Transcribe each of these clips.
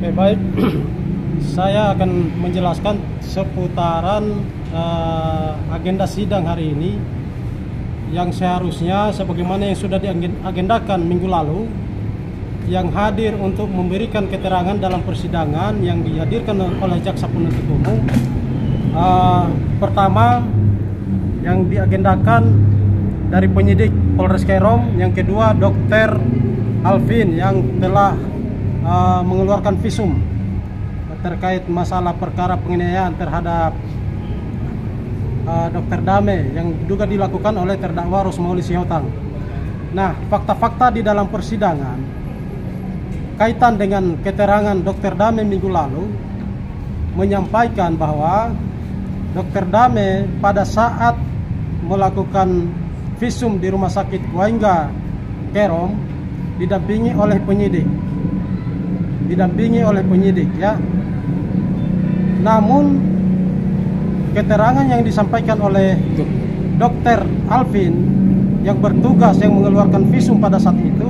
Oke, baik. Saya akan menjelaskan seputaran agenda sidang hari ini yang seharusnya sebagaimana yang sudah diagendakan minggu lalu, yang hadir untuk memberikan keterangan dalam persidangan yang dihadirkan oleh jaksa penuntut umum. Pertama, yang diagendakan dari penyidik Polres Kerom, yang kedua Dr. Alvin yang telah mengeluarkan visum terkait masalah perkara penganiayaan terhadap Dr. Dame yang diduga dilakukan oleh terdakwa Rosmauli Sihotang. Nah, fakta-fakta di dalam persidangan kaitan dengan keterangan Dr. Dame minggu lalu menyampaikan bahwa Dr. Dame pada saat melakukan visum di Rumah Sakit Waingga Kerom didampingi oleh penyidik ya. Namun keterangan yang disampaikan oleh Dr. Alvin yang bertugas yang mengeluarkan visum pada saat itu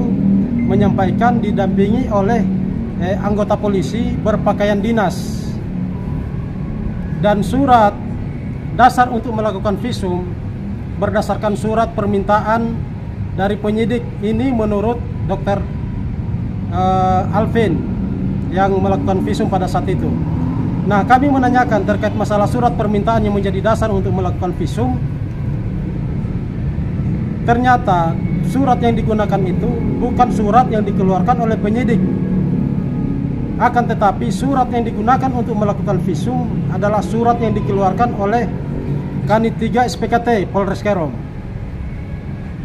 menyampaikan didampingi oleh anggota polisi berpakaian dinas, dan surat dasar untuk melakukan visum berdasarkan surat permintaan dari penyidik ini menurut Dr. Alvin yang melakukan visum pada saat itu. Nah, kami menanyakan terkait masalah surat permintaan yang menjadi dasar untuk melakukan visum. Ternyata surat yang digunakan itu bukan surat yang dikeluarkan oleh penyidik. Akan tetapi surat yang digunakan untuk melakukan visum adalah surat yang dikeluarkan oleh Kanit 3 SPKT Polres Kerom.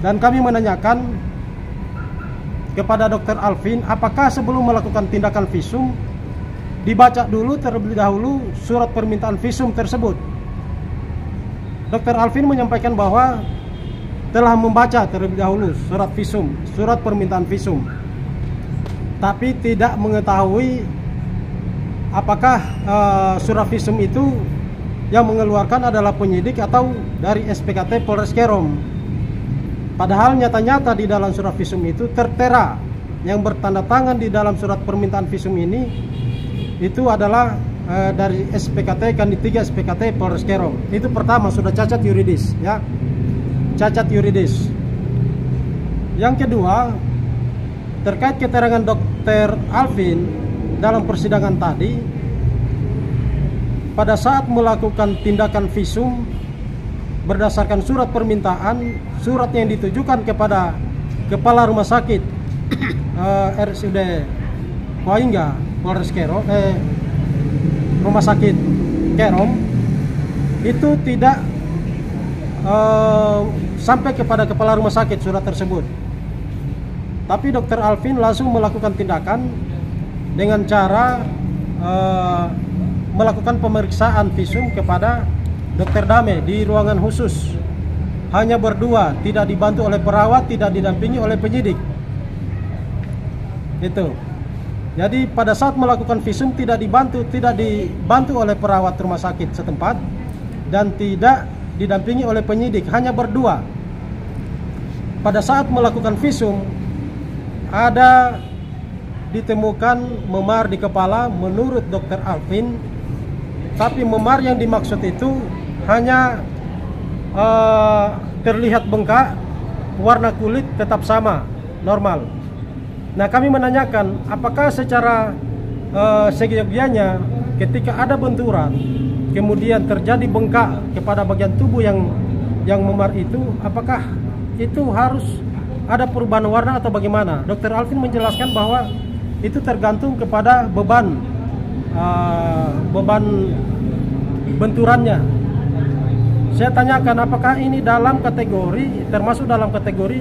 Dan kami menanyakan kepada Dr. Alvin, apakah sebelum melakukan tindakan visum dibaca dulu terlebih dahulu surat permintaan visum tersebut. Dr. Alvin menyampaikan bahwa telah membaca terlebih dahulu surat visum, surat permintaan visum, tapi tidak mengetahui apakah surat visum itu yang mengeluarkan adalah penyidik atau dari SPKT Polres Kerom. Padahal nyata-nyata di dalam surat visum itu tertera yang bertanda tangan di dalam surat permintaan visum ini itu adalah dari SPKT Kanit 3 SPKT Polres Kerom. Itu pertama, sudah cacat yuridis ya. Cacat yuridis. Yang kedua, terkait keterangan Dr. Alvin dalam persidangan tadi, pada saat melakukan tindakan visum berdasarkan surat permintaan, surat yang ditujukan kepada Kepala Rumah Sakit RSUD Waingga Polres Kerom, Rumah Sakit Kerom, itu tidak sampai kepada Kepala Rumah Sakit surat tersebut. Tapi Dr. Alvin langsung melakukan tindakan dengan cara melakukan pemeriksaan visum kepada Dr. Dame di ruangan khusus, hanya berdua, tidak dibantu oleh perawat, tidak didampingi oleh penyidik. Itu. Jadi pada saat melakukan visum tidak dibantu oleh perawat rumah sakit setempat dan tidak didampingi oleh penyidik, hanya berdua. Pada saat melakukan visum ada ditemukan memar di kepala menurut Dr. Alvin, tapi memar yang dimaksud itu hanya terlihat bengkak, warna kulit tetap sama, normal. Nah, kami menanyakan apakah secara seyogyanya ketika ada benturan kemudian terjadi bengkak kepada bagian tubuh yang memar itu, apakah itu harus ada perubahan warna atau bagaimana? Dr. Alvin menjelaskan bahwa itu tergantung kepada beban benturannya. Saya tanyakan apakah ini termasuk dalam kategori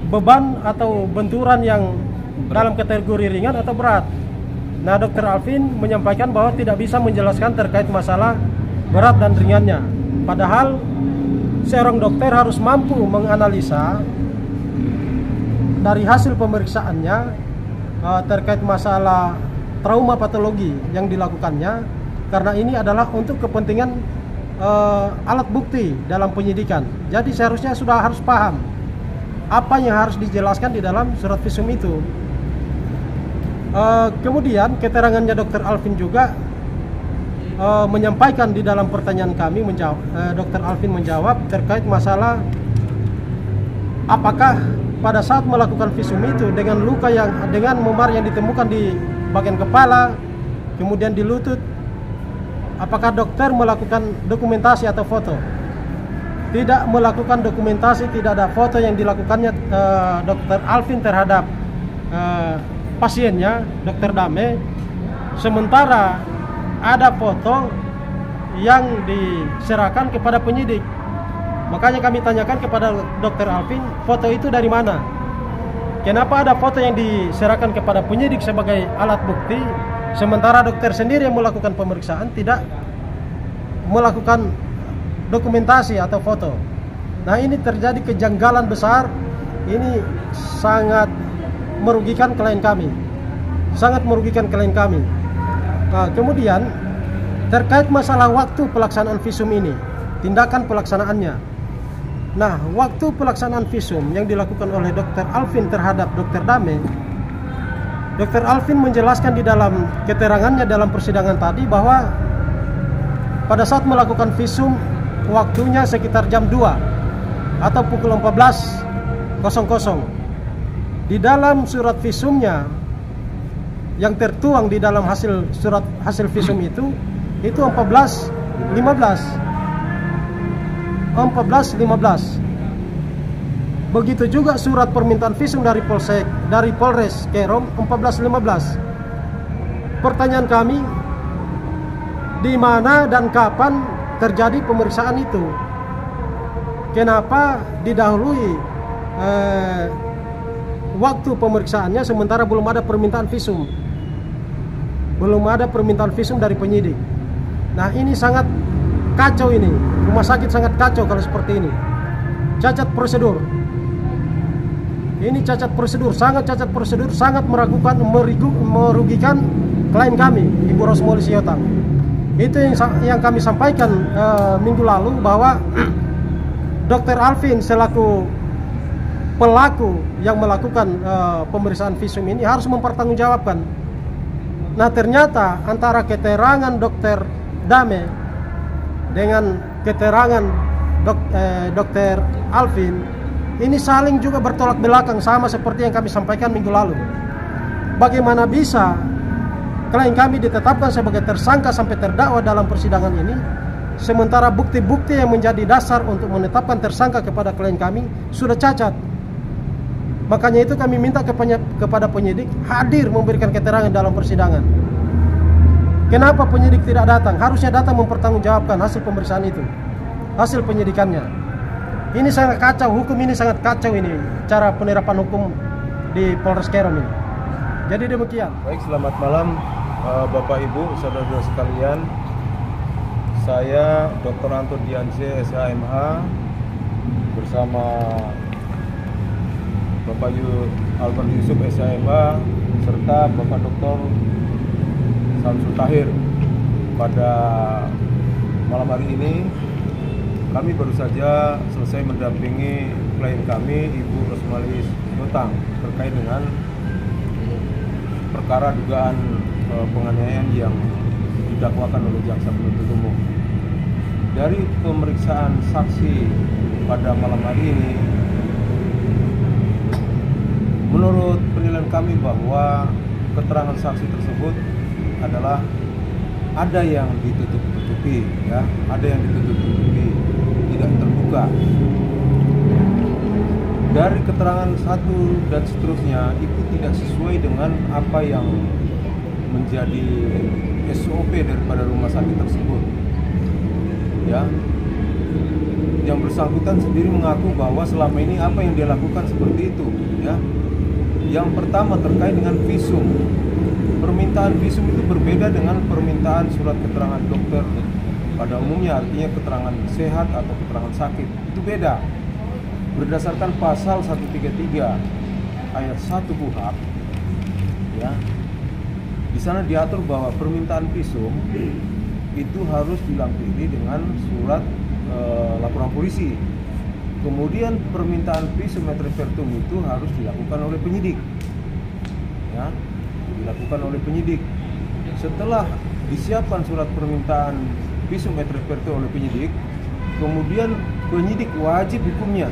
beban atau benturan yang dalam kategori ringan atau berat. Nah, Dr. Alvin menyampaikan bahwa tidak bisa menjelaskan terkait masalah berat dan ringannya. Padahal seorang dokter harus mampu menganalisa dari hasil pemeriksaannya terkait masalah trauma patologi yang dilakukannya, karena ini adalah untuk kepentingan alat bukti dalam penyidikan. Jadi seharusnya sudah harus paham apa yang harus dijelaskan di dalam surat visum itu. Kemudian keterangannya Dr. Alvin juga menyampaikan di dalam pertanyaan kami, Dr. Alvin menjawab terkait masalah apakah pada saat melakukan visum itu dengan luka dengan memar yang ditemukan di bagian kepala, kemudian di lutut, apakah dokter melakukan dokumentasi atau foto? Tidak melakukan dokumentasi, tidak ada foto yang dilakukannya Dr. Alvin terhadap pasiennya, Dr. Dame. Sementara ada foto yang diserahkan kepada penyidik. Makanya kami tanyakan kepada Dr. Alvin, foto itu dari mana? Kenapa ada foto yang diserahkan kepada penyidik sebagai alat bukti, sementara dokter sendiri yang melakukan pemeriksaan tidak melakukan dokumentasi atau foto? Nah, ini terjadi kejanggalan besar. Ini sangat merugikan klien kami, sangat merugikan klien kami. Nah, kemudian terkait masalah waktu pelaksanaan visum ini, tindakan pelaksanaannya. Nah, waktu pelaksanaan visum yang dilakukan oleh Dr. Alvin terhadap Dr. Dame, Dr. Alvin menjelaskan di dalam keterangannya dalam persidangan tadi bahwa pada saat melakukan visum waktunya sekitar jam 2 atau pukul 14.00. Di dalam surat visumnya yang tertuang di dalam hasil visum itu 14.15. Begitu juga surat permintaan visum dari Polres Kerom 14.15. Pertanyaan kami, di mana dan kapan terjadi pemeriksaan itu? Kenapa didahului waktu pemeriksaannya sementara belum ada permintaan visum? Belum ada permintaan visum dari penyidik. Nah, ini sangat kacau ini. Rumah sakit sangat kacau kalau seperti ini. Cacat prosedur. Ini cacat prosedur, sangat cacat prosedur, sangat merugikan klien kami, Ibu Rosmoli Siotang. Itu yang kami sampaikan minggu lalu, bahwa Dr. Alvin selaku pelaku yang melakukan pemeriksaan visum ini harus mempertanggungjawabkan. Nah, ternyata antara keterangan Dr. Dame dengan keterangan Dr. Alvin ini saling juga bertolak belakang, sama seperti yang kami sampaikan minggu lalu. Bagaimana bisa klien kami ditetapkan sebagai tersangka sampai terdakwa dalam persidangan ini, sementara bukti-bukti yang menjadi dasar untuk menetapkan tersangka kepada klien kami sudah cacat? Makanya itu kami minta kepada penyidik hadir memberikan keterangan dalam persidangan. Kenapa penyidik tidak datang? Harusnya datang mempertanggungjawabkan hasil pemeriksaan itu, hasil penyidikannya. Ini sangat kacau, hukum ini sangat kacau ini, cara penerapan hukum di Polres Kerom ini. Jadi demikian. Baik, selamat malam Bapak Ibu, saudara-saudara sekalian. Saya Dr. Anton Diansyah, SHMH, bersama Bapak Albert Yusuf, SHMH, serta Bapak Dr. Samsul Tahir. Pada malam hari ini kami baru saja selesai mendampingi klien kami, Ibu Rosmoli Siotang, terkait dengan perkara dugaan penganiayaan yang didakwakan oleh jaksa penuntut umum. Dari pemeriksaan saksi pada malam hari ini, menurut penilaian kami bahwa keterangan saksi tersebut adalah ada yang ditutup-tutupi, ya, ada yang ditutup-tutupi, tidak terbuka. Dari keterangan satu dan seterusnya itu tidak sesuai dengan apa yang menjadi SOP daripada rumah sakit tersebut. Ya, yang bersangkutan sendiri mengaku bahwa selama ini apa yang dia lakukan seperti itu. Ya, yang pertama terkait dengan visum. Permintaan visum itu berbeda dengan permintaan surat keterangan dokter pada umumnya, artinya keterangan sehat atau keterangan sakit. Itu beda. Berdasarkan pasal 133 ayat 1 KUHP, ya, di sana diatur bahwa permintaan visum itu harus dilampiri dengan surat laporan polisi. Kemudian permintaan visum et repertum itu harus dilakukan oleh penyidik, ya, dilakukan oleh penyidik. Setelah disiapkan surat permintaan visum et reperto oleh penyidik, kemudian penyidik wajib hukumnya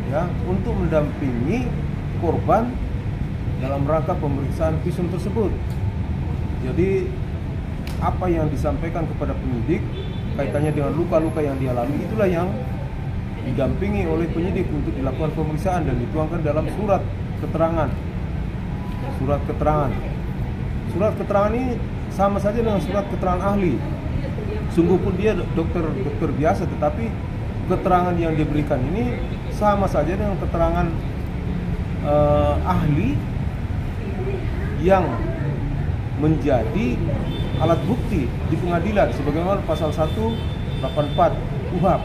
ya untuk mendampingi korban dalam rangka pemeriksaan visum tersebut. Jadi apa yang disampaikan kepada penyidik kaitannya dengan luka-luka yang dialami, itulah yang didampingi oleh penyidik untuk dilakukan pemeriksaan dan dituangkan dalam surat keterangan. Surat keterangan ini sama saja dengan surat keterangan ahli. Sungguh pun dia dokter biasa, tetapi keterangan yang diberikan ini sama saja dengan keterangan ahli yang menjadi alat bukti di pengadilan sebagaimana pasal 184 KUHP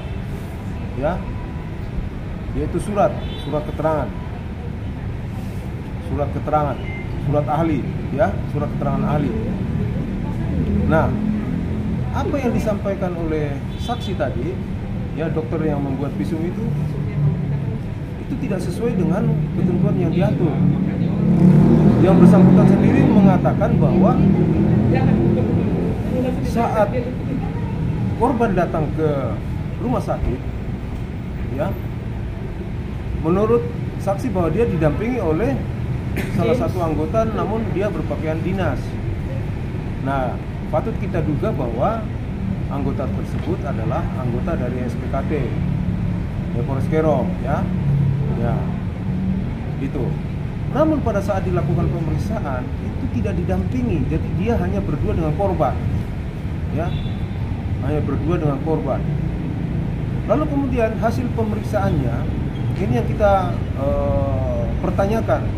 ya, yaitu surat keterangan, surat ahli ya, surat keterangan ahli. Nah, apa yang disampaikan oleh saksi tadi ya, dokter yang membuat visum itu tidak sesuai dengan ketentuan yang diatur. Yang bersangkutan sendiri mengatakan bahwa saat korban datang ke rumah sakit ya, menurut saksi bahwa dia didampingi oleh salah satu anggota, namun dia berpakaian dinas. Nah, patut kita duga bahwa anggota tersebut adalah anggota dari SPKT Polres Kero ya, itu. Namun pada saat dilakukan pemeriksaan itu tidak didampingi, jadi dia hanya berdua dengan korban, ya, hanya berdua dengan korban. Lalu kemudian hasil pemeriksaannya ini yang kita pertanyakan.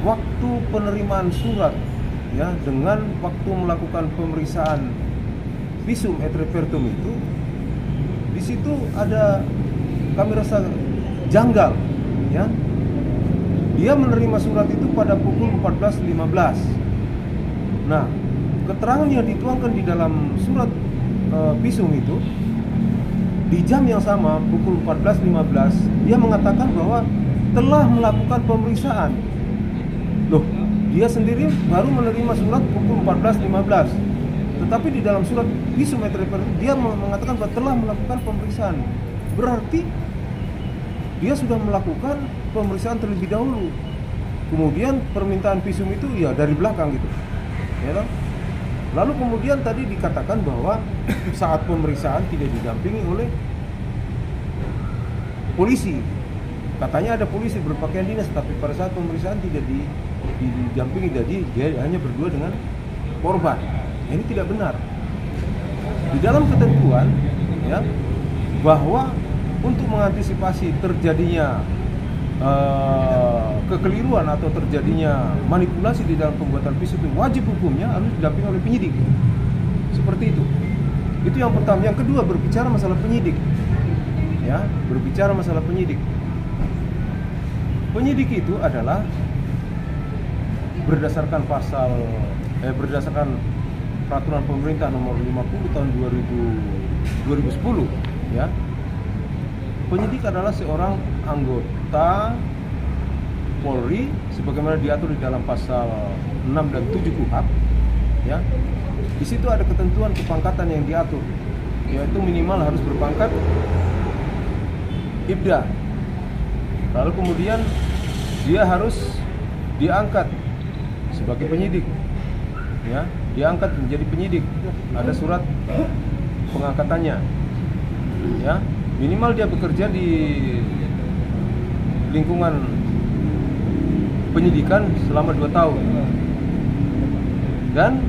Waktu penerimaan surat ya dengan waktu melakukan pemeriksaan visum et repertum itu, di situ ada, kami rasa janggal ya. Dia menerima surat itu pada pukul 14.15. Nah, keterangan yang dituangkan di dalam surat visum itu di jam yang sama pukul 14.15 dia mengatakan bahwa telah melakukan pemeriksaan. Loh, dia sendiri baru menerima surat pukul 14.15. Tetapi di dalam surat visum et repertum dia mengatakan bahwa telah melakukan pemeriksaan. Berarti dia sudah melakukan pemeriksaan terlebih dahulu. Kemudian permintaan visum itu ya dari belakang gitu. Ya, lalu kemudian tadi dikatakan bahwa saat pemeriksaan tidak didampingi oleh polisi. Katanya ada polisi berpakaian dinas, tapi pada saat pemeriksaan tidak didampingi, jadi dia hanya berdua dengan korban. Ini tidak benar. Di dalam ketentuan ya, bahwa untuk mengantisipasi terjadinya kekeliruan atau terjadinya manipulasi di dalam pembuatan visum itu, wajib hukumnya harus didampingi oleh penyidik. Seperti itu. Itu yang pertama. Yang kedua, berbicara masalah penyidik. Ya, berbicara masalah penyidik. Penyidik itu adalah berdasarkan berdasarkan peraturan pemerintah nomor 50 tahun 2010 ya. Penyidik adalah seorang anggota Polri sebagaimana diatur di dalam pasal 6 dan 7 KUHP ya. Di situ ada ketentuan kepangkatan yang diatur, yaitu minimal harus berpangkat Ibda. Lalu kemudian dia harus diangkat sebagai penyidik ya, diangkat menjadi penyidik. Ada surat pengangkatannya ya. Minimal dia bekerja di lingkungan penyidikan selama 2 tahun. Dan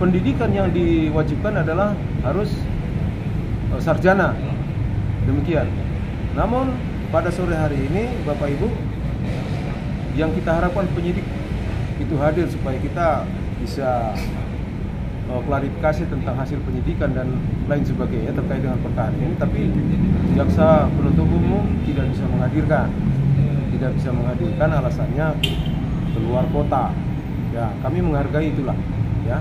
pendidikan yang diwajibkan adalah harus sarjana. Demikian. Namun pada sore hari ini Bapak Ibu, yang kita harapkan penyidik itu hadir supaya kita bisa klarifikasi tentang hasil penyidikan dan lain sebagainya terkait dengan perkara ini, tapi jaksa penuntut umum tidak bisa menghadirkan, alasannya keluar kota. Ya, kami menghargai itulah, ya.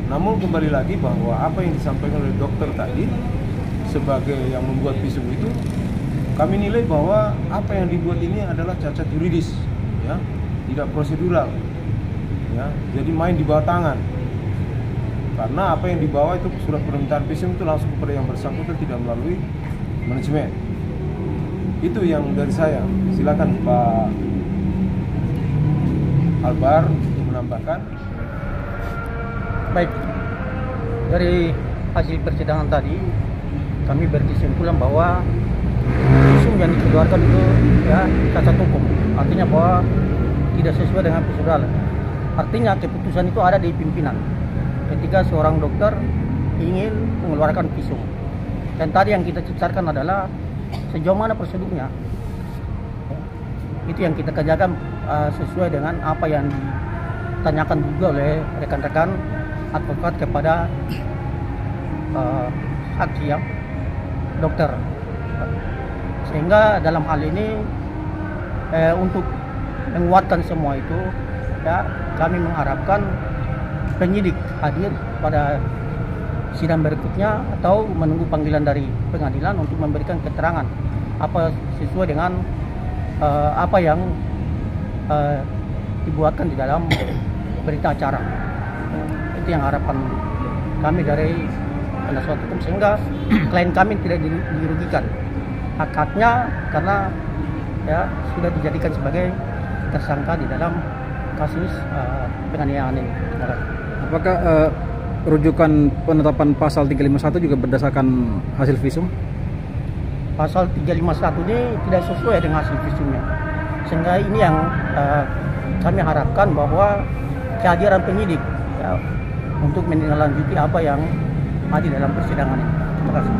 Namun kembali lagi bahwa apa yang disampaikan oleh dokter tadi sebagai yang membuat visum itu, kami nilai bahwa apa yang dibuat ini adalah cacat yuridis, ya, tidak prosedural. ya. Jadi main di bawah tangan. Karena apa yang dibawa itu surat permintaan visum itu langsung kepada yang bersangkutan, tidak melalui manajemen. Itu yang dari saya. Silakan Pak Albar untuk menambahkan. Baik, dari hasil persidangan tadi kami berkesimpulan bahwa visum yang dikeluarkan itu ya cacat hukum, artinya bahwa tidak sesuai dengan prosedural. Artinya keputusan itu ada di pimpinan ketika seorang dokter ingin mengeluarkan visum. Dan tadi yang kita ciptakan adalah sejauh mana prosedurnya. Itu yang kita kerjakan sesuai dengan apa yang ditanyakan juga oleh rekan-rekan advokat kepada saksi yang dokter. Sehingga dalam hal ini untuk menguatkan semua itu ya, kami mengharapkan penyidik hadir pada sidang berikutnya atau menunggu panggilan dari pengadilan untuk memberikan keterangan apa sesuai dengan apa yang dibuatkan di dalam berita acara. Itu yang harapan kami dari penasihat hukum, sehingga klien kami tidak dirugikan hak-haknya karena ya sudah dijadikan sebagai tersangka di dalam kasus penganiayaan ini. Apakah rujukan penetapan pasal 351 juga berdasarkan hasil visum? Pasal 351 ini tidak sesuai dengan hasil visumnya, sehingga ini yang kami harapkan bahwa kehadiran penyidik ya, untuk menindaklanjuti apa yang ada dalam persidangan ini. Terima kasih.